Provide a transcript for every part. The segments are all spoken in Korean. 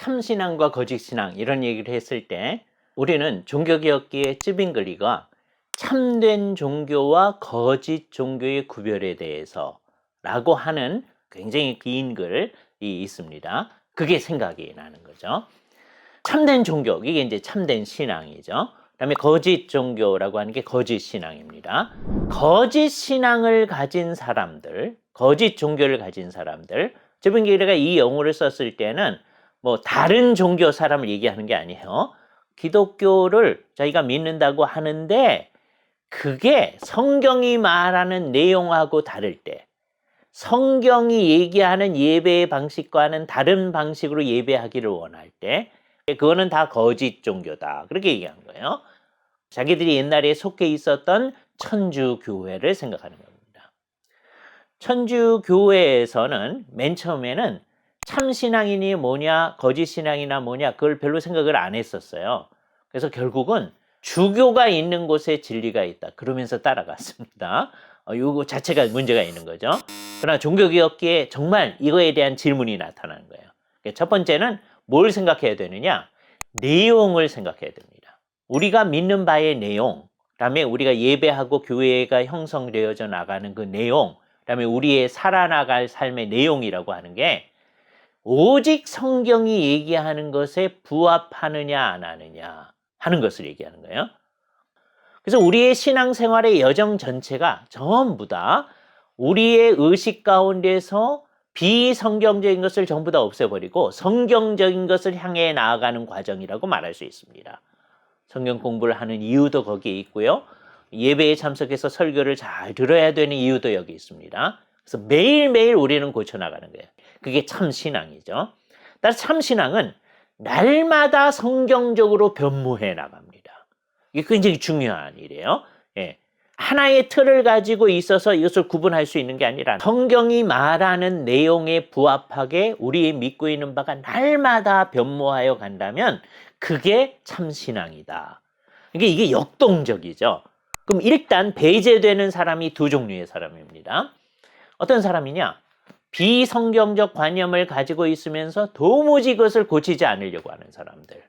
참신앙과 거짓신앙 이런 얘기를 했을 때 우리는 종교개혁기의 쯔빙글리가 참된 종교와 거짓 종교의 구별에 대해서 라고 하는 굉장히 긴 글이 있습니다. 그게 생각이 나는 거죠. 참된 종교, 이게 이제 참된 신앙이죠. 그다음에 거짓 종교라고 하는 게 거짓 신앙입니다. 거짓 신앙을 가진 사람들, 거짓 종교를 가진 사람들, 쯔빙글리가 이 용어를 썼을 때는 뭐 다른 종교 사람을 얘기하는 게 아니에요. 기독교를 자기가 믿는다고 하는데 그게 성경이 말하는 내용하고 다를 때, 성경이 얘기하는 예배의 방식과는 다른 방식으로 예배하기를 원할 때, 그거는 다 거짓 종교다. 그렇게 얘기한 거예요. 자기들이 옛날에 속해 있었던 천주교회를 생각하는 겁니다. 천주교회에서는 맨 처음에는 참신앙이니 뭐냐, 거짓신앙이나 뭐냐, 그걸 별로 생각을 안 했었어요. 그래서 결국은 주교가 있는 곳에 진리가 있다. 그러면서 따라갔습니다. 이거 자체가 문제가 있는 거죠. 그러나 종교개혁기에 정말 이거에 대한 질문이 나타나는 거예요. 첫 번째는 뭘 생각해야 되느냐? 내용을 생각해야 됩니다. 우리가 믿는 바의 내용, 그다음에 우리가 예배하고 교회가 형성되어져 나가는 그 내용, 그다음에 우리의 살아나갈 삶의 내용이라고 하는 게 오직 성경이 얘기하는 것에 부합하느냐 안 하느냐 하는 것을 얘기하는 거예요. 그래서 우리의 신앙생활의 여정 전체가 전부 다 우리의 의식 가운데서 비성경적인 것을 전부 다 없애버리고 성경적인 것을 향해 나아가는 과정이라고 말할 수 있습니다. 성경 공부를 하는 이유도 거기에 있고요. 예배에 참석해서 설교를 잘 들어야 되는 이유도 여기 있습니다. 그래서 매일매일 우리는 고쳐나가는 거예요. 그게 참신앙이죠. 따라서 참신앙은 날마다 성경적으로 변모해 나갑니다. 이게 굉장히 중요한 일이에요. 예. 하나의 틀을 가지고 있어서 이것을 구분할 수 있는 게 아니라 성경이 말하는 내용에 부합하게 우리 믿고 있는 바가 날마다 변모하여 간다면 그게 참신앙이다. 이게 역동적이죠. 그럼 일단 배제되는 사람이 두 종류의 사람입니다. 어떤 사람이냐? 비성경적 관념을 가지고 있으면서 도무지 그것을 고치지 않으려고 하는 사람들.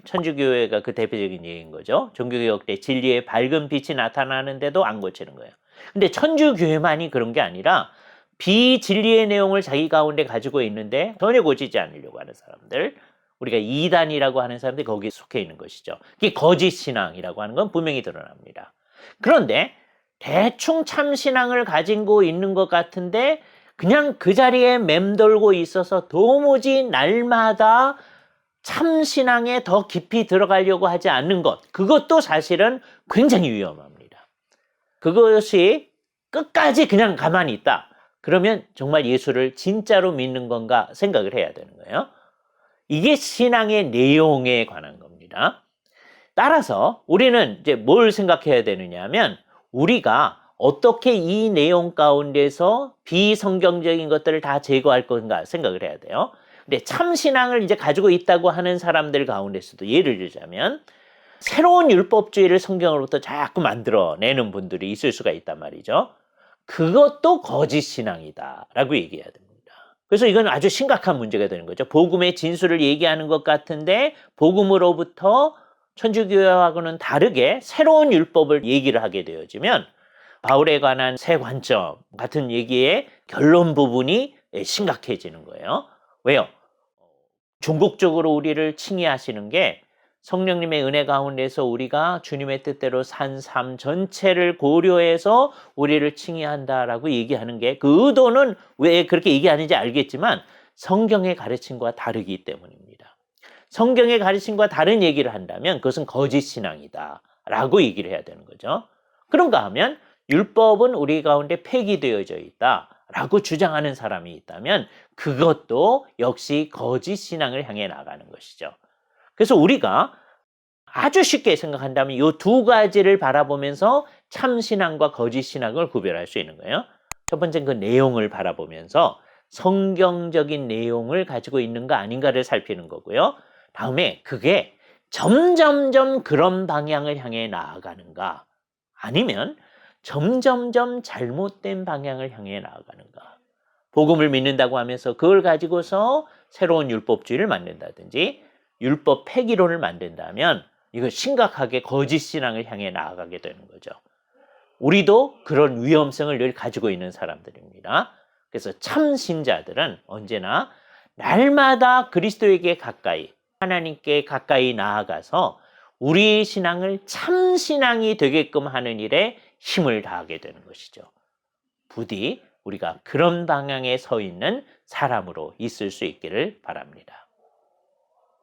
천주교회가 그 대표적인 예인 거죠. 종교개혁 때 진리의 밝은 빛이 나타나는데도 안 고치는 거예요. 근데 천주교회만이 그런 게 아니라 비진리의 내용을 자기 가운데 가지고 있는데 전혀 고치지 않으려고 하는 사람들, 우리가 이단이라고 하는 사람들이 거기에 속해 있는 것이죠. 그게 거짓신앙이라고 하는 건 분명히 드러납니다. 그런데 대충 참신앙을 가지고 있는 것 같은데 그냥 그 자리에 맴돌고 있어서 도무지 날마다 참신앙에 더 깊이 들어가려고 하지 않는 것, 그것도 사실은 굉장히 위험합니다. 그것이 끝까지 그냥 가만히 있다. 그러면 정말 예수를 진짜로 믿는 건가 생각을 해야 되는 거예요. 이게 신앙의 내용에 관한 겁니다. 따라서 우리는 이제 뭘 생각해야 되느냐 하면 우리가 어떻게 이 내용 가운데서 비성경적인 것들을 다 제거할 건가 생각을 해야 돼요. 근데 참신앙을 이제 가지고 있다고 하는 사람들 가운데서도 예를 들자면 새로운 율법주의를 성경으로부터 자꾸 만들어내는 분들이 있을 수가 있단 말이죠. 그것도 거짓신앙이다라고 얘기해야 됩니다. 그래서 이건 아주 심각한 문제가 되는 거죠. 복음의 진수를 얘기하는 것 같은데 복음으로부터 천주교회하고는 다르게 새로운 율법을 얘기를 하게 되어지면 바울에 관한 새 관점 같은 얘기의 결론 부분이 심각해지는 거예요. 왜요? 종국적으로 우리를 칭의하시는 게 성령님의 은혜 가운데서 우리가 주님의 뜻대로 산 삶 전체를 고려해서 우리를 칭의한다라고 얘기하는 게 그 의도는 왜 그렇게 얘기하는지 알겠지만 성경의 가르침과 다르기 때문입니다. 성경의 가르침과 다른 얘기를 한다면 그것은 거짓신앙이다 라고 얘기를 해야 되는 거죠. 그런가 하면 율법은 우리 가운데 폐기되어져 있다 라고 주장하는 사람이 있다면 그것도 역시 거짓신앙을 향해 나가는 것이죠. 그래서 우리가 아주 쉽게 생각한다면 이 두 가지를 바라보면서 참신앙과 거짓신앙을 구별할 수 있는 거예요. 첫 번째는 그 내용을 바라보면서 성경적인 내용을 가지고 있는가 아닌가를 살피는 거고요. 다음에 그게 점점점 그런 방향을 향해 나아가는가 아니면 점점점 잘못된 방향을 향해 나아가는가. 복음을 믿는다고 하면서 그걸 가지고서 새로운 율법주의를 만든다든지 율법 폐기론을 만든다면 이거 심각하게 거짓 신앙을 향해 나아가게 되는 거죠. 우리도 그런 위험성을 늘 가지고 있는 사람들입니다. 그래서 참 신자들은 언제나 날마다 그리스도에게 가까이, 하나님께 가까이 나아가서 우리의 신앙을 참 신앙이 되게끔 하는 일에 힘을 다하게 되는 것이죠. 부디 우리가 그런 방향에 서 있는 사람으로 있을 수 있기를 바랍니다.